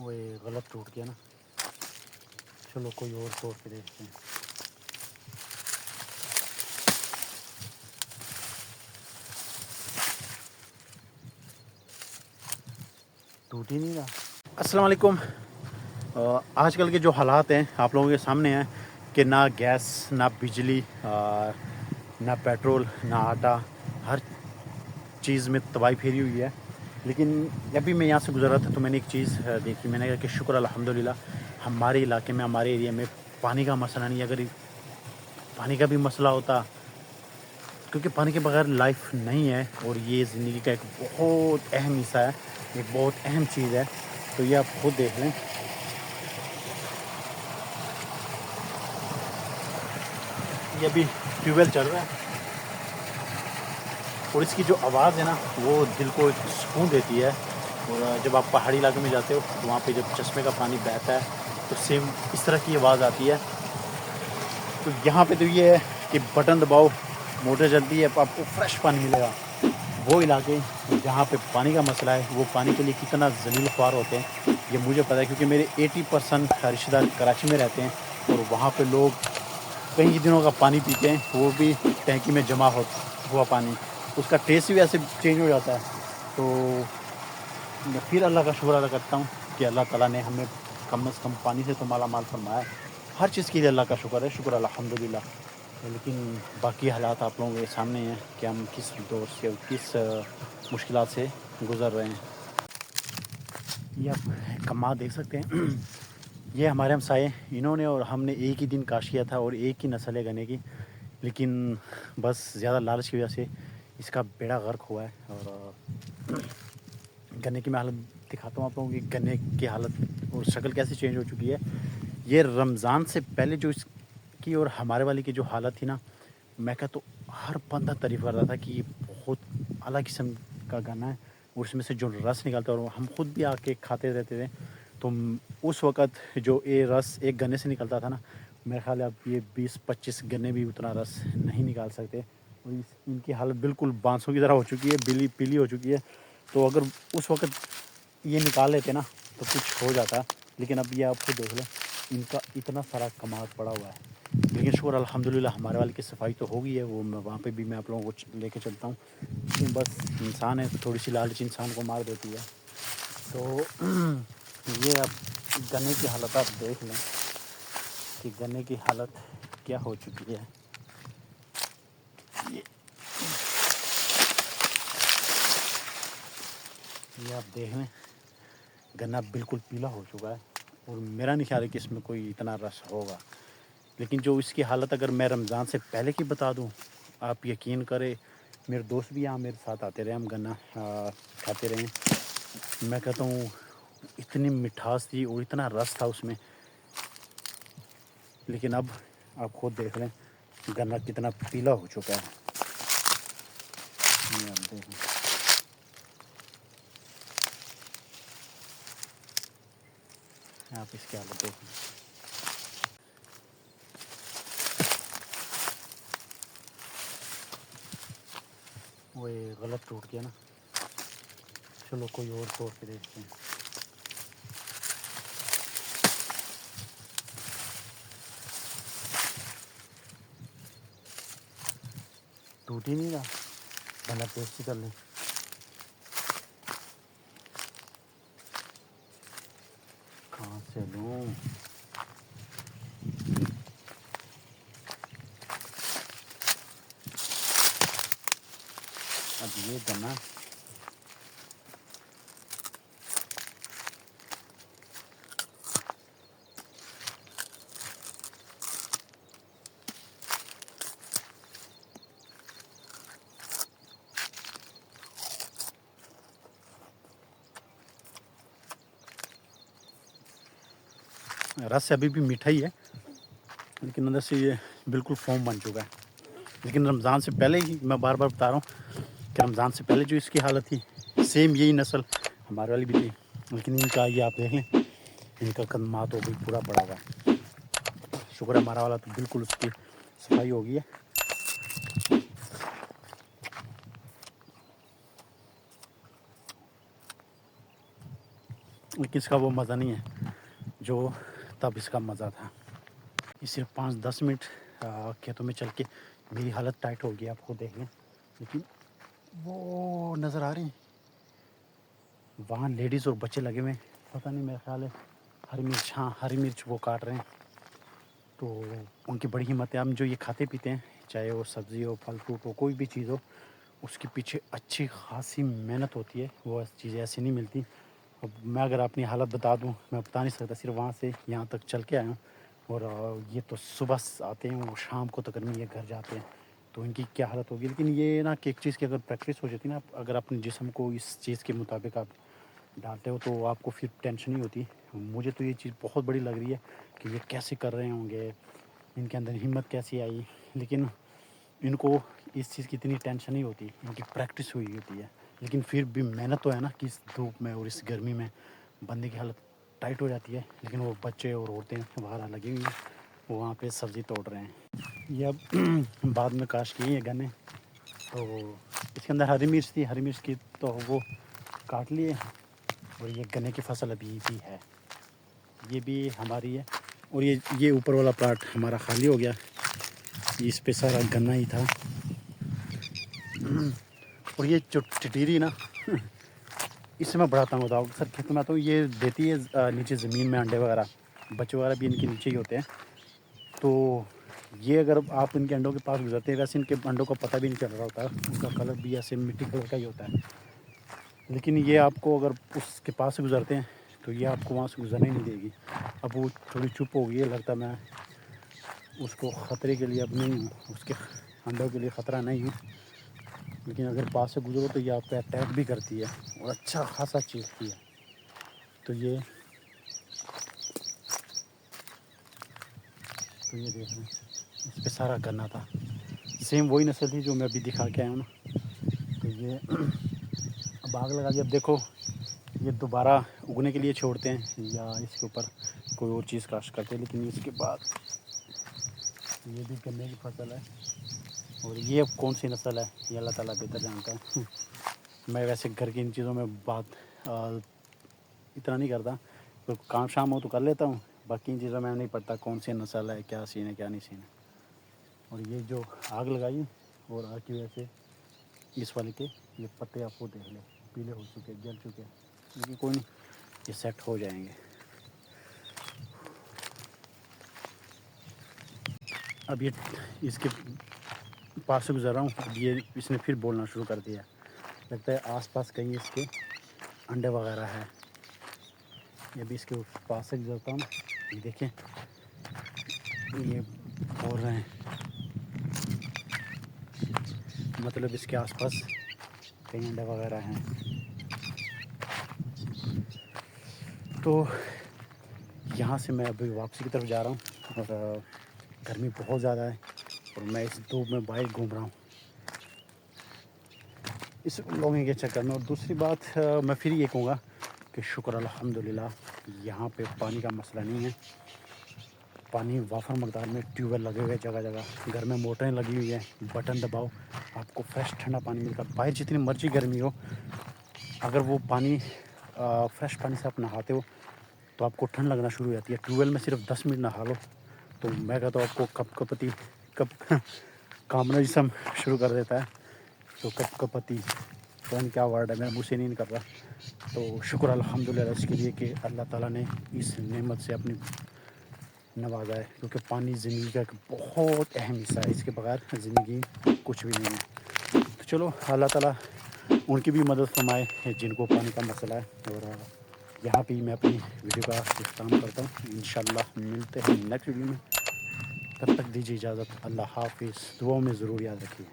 وہ یہ غلط ٹوٹ گیا نا. چلو کوئی اور توڑ کے دیکھتے ہیں. ٹوٹ ہی نہیں رہا. السلام علیکم. آج کل کے جو حالات ہیں آپ لوگوں کے سامنے ہیں کہ نہ گیس نہ بجلی نہ پیٹرول نہ آٹا، ہر چیز میں تباہی پھیری ہوئی ہے. لیکن ابھی میں یہاں سے گزر رہا تھا تو میں نے ایک چیز دیکھی. میں نے کہا کہ شکر الحمدللہ ہمارے علاقے میں ہمارے ایریا میں پانی کا مسئلہ نہیں. اگر پانی کا بھی مسئلہ ہوتا، کیونکہ پانی کے بغیر لائف نہیں ہے اور یہ زندگی کا ایک بہت اہم حصہ ہے، ایک بہت اہم چیز ہے. تو یہ آپ خود دیکھ لیں. یہ ابھی ٹیوب ویل چل رہا ہے اور اس کی جو آواز ہے نا وہ دل کو ایک سکون دیتی ہے. اور جب آپ پہاڑی علاقے میں جاتے ہو تو وہاں پہ جب چشمے کا پانی بہتا ہے تو سیم اس طرح کی آواز آتی ہے. تو یہاں پہ تو یہ ہے کہ بٹن دباؤ موٹر چلتی ہے، آپ کو فریش پانی ملے گا. وہ علاقے جہاں پہ پانی کا مسئلہ ہے وہ پانی کے لیے کتنا ذلیل خوار ہوتے ہیں یہ مجھے پتہ ہے، کیونکہ میرے 80% رشتہ دار کراچی میں رہتے ہیں اور وہاں پہ لوگ کئی دنوں کا پانی پیتے ہیں، وہ بھی ٹینکی میں جمع ہوا پانی. اس کا ٹیسٹ بھی ایسے چینج ہو جاتا ہے. تو میں پھر اللہ کا شکر ادا کرتا ہوں کہ اللہ تعالیٰ نے ہمیں کم از کم پانی سے تو مالا مال فرمایا ہے. ہر چیز کے لیے اللہ کا شکر ہے، شکر الحمدللہ. لیکن باقی حالات آپ لوگوں کے سامنے ہیں کہ ہم کس دور سے اور کس مشکلات سے گزر رہے ہیں. یہ آپ کماد دیکھ سکتے ہیں. یہ ہمارے ہمسائے انہوں نے اور ہم نے ایک ہی دن کاشت کیا تھا اور ایک ہی نسل ہے گنے کی، لیکن بس زیادہ لالچ کی وجہ سے اس کا بیڑا غرق ہوا ہے. اور گنے کی میں حالت دکھاتا ہوں آپ لوگوں کی، گنے کی حالت اور شکل کیسے چینج ہو چکی ہے. یہ رمضان سے پہلے جو اس کی اور ہمارے والے کی جو حالت تھی نا، میں کہتا تو ہر بندہ تعریف کر رہا تھا کہ یہ بہت اعلیٰ قسم کا گنا ہے اور اس میں سے جو رس نکلتا ہے اور ہم خود بھی آ کے کھاتے رہتے تھے. تو اس وقت جو یہ رس ایک گنے سے نکلتا تھا نا، میرے خیال ہے اب یہ 20-25 گنے بھی اتنا رس نہیں نکال سکتے. اور ان کی حالت بالکل بانسوں کی طرح ہو چکی ہے، پیلی ہو چکی ہے. تو اگر اس وقت یہ نکال لیتے نا تو کچھ ہو جاتا. لیکن اب یہ آپ خود دیکھ لیں، ان کا اتنا سارا کماد پڑا ہوا ہے. لیکن شکر الحمدللہ ہمارے والے کی صفائی تو ہو گئی ہے، وہ وہاں پہ بھی میں آپ لوگوں کو لے کے چلتا ہوں. لیکن بس انسان ہے، تھوڑی سی لالچ انسان کو مار دیتی ہے. تو یہ اب گنے کی حالت آپ دیکھ لیں کہ گنے کی حالت کیا ہو چکی ہے. یہ آپ دیکھ لیں، گنا بالکل پیلا ہو چکا ہے اور میرا نہیں خیال ہے کہ اس میں کوئی اتنا رس ہوگا. لیکن جو اس کی حالت اگر میں رمضان سے پہلے کی بتا دوں، آپ یقین کریں، میرے دوست بھی یہاں میرے ساتھ آتے رہے، ہم گنا کھاتے رہے. میں کہتا ہوں اتنی مٹھاس تھی اور اتنا رس تھا اس میں. لیکن اب آپ خود دیکھ لیں گنا کتنا پیلا ہو چکا ہے. یہ آپ دیکھ لیں. آپ اس کی حالت دیکھ لیں. وہ یہ غلط ٹوٹ گیا نا. چلو کوئی اور توڑ کے دیکھتے ہیں. ٹوٹ ہی نہیں رہا. بندہ ٹیسٹ ہی کر لیں. کہاں سے لوں؟ اب یہ گنا رس ابھی بھی میٹھا ہی ہے، لیکن اندر سے یہ بالکل فوم بن چکا ہے. لیکن رمضان سے پہلے ہی میں بار بار بتا رہا ہوں کہ رمضان سے پہلے جو اس کی حالت تھی سیم یہی نسل ہمارے والی بھی تھی. لیکن ان کا یہ آپ دیکھ لیں، ان کا کدمات ہو گئی پورا پڑا ہوا ہے. شکر ہے ہمارا والا تو بالکل اس کی صفائی ہو گئی ہے. لیکن اس کا وہ مزہ نہیں ہے جو تب اس کا مزہ تھا. یہ صرف 5-10 منٹ کھیتوں میں چل کے میری حالت ٹائٹ ہو گئی, آپ خود دیکھ لیں. لیکن وہ نظر آ رہی ہیں وہاں لیڈیز اور بچے لگے ہوئے ہیں, پتہ نہیں میرا خیال ہے ہری مرچ, ہاں ہری مرچ وہ کاٹ رہے ہیں. تو ان کی بڑی ہمت ہے. ہم جو یہ کھاتے پیتے ہیں, چاہے وہ سبزی ہو, پھل فروٹ ہو, کوئی بھی چیز ہو, اس کے پیچھے اچھی خاصی محنت ہوتی ہے. وہ چیزیں ایسی نہیں ملتی. اب میں اگر اپنی حالت بتا دوں, میں بتا نہیں سکتا. صرف وہاں سے یہاں تک چل کے آیا ہوں, اور یہ تو صبح آتے ہیں اور شام کو تقریباً یہ گھر جاتے ہیں, تو ان کی کیا حالت ہوگی. لیکن یہ نا کہ ایک چیز کی اگر پریکٹس ہو جاتی ہے نا, اگر اپنے جسم کو اس چیز کے مطابق آپ ڈالتے ہو تو آپ کو پھر ٹینشن نہیں ہوتی. مجھے تو یہ چیز بہت بڑی لگ رہی ہے کہ یہ کیسے کر رہے ہوں گے, ان کے اندر ہمت کیسی آئی. لیکن ان کو اس چیز کی اتنی ٹینشن نہیں ہوتی, ان کی پریکٹس ہوئی ہوتی ہے. لیکن پھر بھی محنت تو ہے نا کہ اس دھوپ میں اور اس گرمی میں بندے کی حالت ٹائٹ ہو جاتی ہے. لیکن وہ بچے اور عورتیں باہر لگی ہوئی ہیں, وہ وہاں پہ سبزی توڑ رہے ہیں. یہ اب بعد میں کاشت کی ہے گنے, تو اس کے اندر ہری مرچ تھی. ہری مرچ کی تو وہ کاٹ لیے, اور یہ گنے کی فصل ابھی بھی ہے, یہ بھی ہماری ہے. اور یہ اوپر والا پلاٹ ہمارا خالی ہو گیا, اس پہ سارا گنا ہی تھا. اور یہ جو ٹٹیری نا, اس سے میں بڑا تنگ ہوتا ہوں. سر کھیتوں میں تو یہ دیتی ہے نیچے زمین میں انڈے وغیرہ, بچے وغیرہ بھی ان کے نیچے ہی ہوتے ہیں. تو یہ اگر آپ ان کے انڈوں کے پاس گزرتے ہیں, ویسے ان کے انڈوں کا پتہ بھی نہیں چل رہا ہوتا, ان کا کلر بھی ایسے مٹی کلر کا ہی ہوتا ہے. لیکن یہ آپ کو اگر اس کے پاس سے گزرتے ہیں تو یہ آپ کو وہاں سے گزرنے نہیں دے گی. اب وہ تھوڑی چپ ہو گئی ہے, لگتا میں اس کو خطرے کے لیے اب نہیں ہوں, اس کے انڈوں کے لیے خطرہ نہیں ہوں. لیکن اگر پاس سے گزرو تو یہ آپ پہ اٹیک بھی کرتی ہے, اور اچھا خاصا چیزتی ہے. تو یہ دیکھ رہے ہیں, اس پہ سارا گنا تھا. سیم وہی نسل تھی جو میں ابھی دکھا کے آیا ہوں نا. تو یہ اب آگ لگا دی. اب دیکھو یہ دوبارہ اگنے کے لیے چھوڑتے ہیں یا اس کے اوپر کوئی اور چیز کاشت کرتے ہیں. لیکن اس کے بعد یہ بھی گنے کی فصل ہے, اور یہ اب کون سی نسل ہے یہ اللہ تعالیٰ بہتر جانتا ہے. میں ویسے گھر کی ان چیزوں میں بات اتنا نہیں کرتا. تو کام شام ہو تو کر لیتا ہوں, باقی ان چیزوں میں نہیں پڑتا کون سی نسل ہے, کیا سین ہے, کیا نہیں سین ہے. اور یہ جو آگ لگائی, اور آگ کی وجہ سے اس والے کے یہ پتے آپ کو دیکھ لیں پیلے ہو چکے, جل چکے. لیکن کوئی نہیں, یہ سیٹ ہو جائیں گے. اب یہ اس کے پاس سے گزر رہا ہوں, اب یہ اس نے پھر بولنا شروع کر دیا. لگتا ہے آس پاس کہیں اس کے انڈے وغیرہ ہے. یہ بھی اس کے پاس سے گزرتا ہوں, یہ دیکھیں یہ بول رہے ہیں, مطلب اس کے آس پاس کئی انڈے وغیرہ ہیں. تو یہاں سے میں ابھی واپسی کی طرف جا رہا ہوں, اور گرمی بہت زیادہ ہے, اور میں اس دھوپ میں باہر گھوم رہا ہوں اس لوگوں کے چکر میں. اور دوسری بات میں پھر یہ کہوں گا کہ شکر الحمدللہ یہاں پہ پانی کا مسئلہ نہیں ہے. پانی وافر مقدار میں, ٹیوب ویل لگے ہوئے جگہ جگہ, گھر میں موٹریں لگی ہوئی ہیں, بٹن دباؤ آپ کو فریش ٹھنڈا پانی ملتا ہے. باہر جتنی مرضی گرمی ہو, اگر وہ پانی فریش پانی سے آپ نہاتے ہو تو آپ کو ٹھنڈ لگنا شروع ہو جاتی ہے. ٹیوب ویل میں صرف 10 منٹ نہا لو تو میں کہتا ہوں آپ کو کپ کپتی کامنا جسم شروع کر دیتا ہے. تو کپ کپتی پتہ نہیں کیا ورڈ ہے, میں منہ سے نہیں نکل رہا. تو شکر الحمدللہ اس کے لیے کہ اللہ تعالیٰ نے اس نعمت سے اپنی نوازا ہے, کیونکہ پانی زندگی کا ایک بہت اہم حصہ ہے. اس کے بغیر زندگی کچھ بھی نہیں ہے. تو چلو اللہ تعالیٰ ان کی بھی مدد فرمائے جن کو پانی کا مسئلہ ہے. اور یہاں پہ میں اپنی ویڈیو کا اختتام کرتا ہوں. انشاءاللہ ملتے ہیں نیکسٹ ویڈیو میں, تب تک دیجیے اجازت. اللہ حافظ. دعاؤں میں ضرور یاد رکھیے.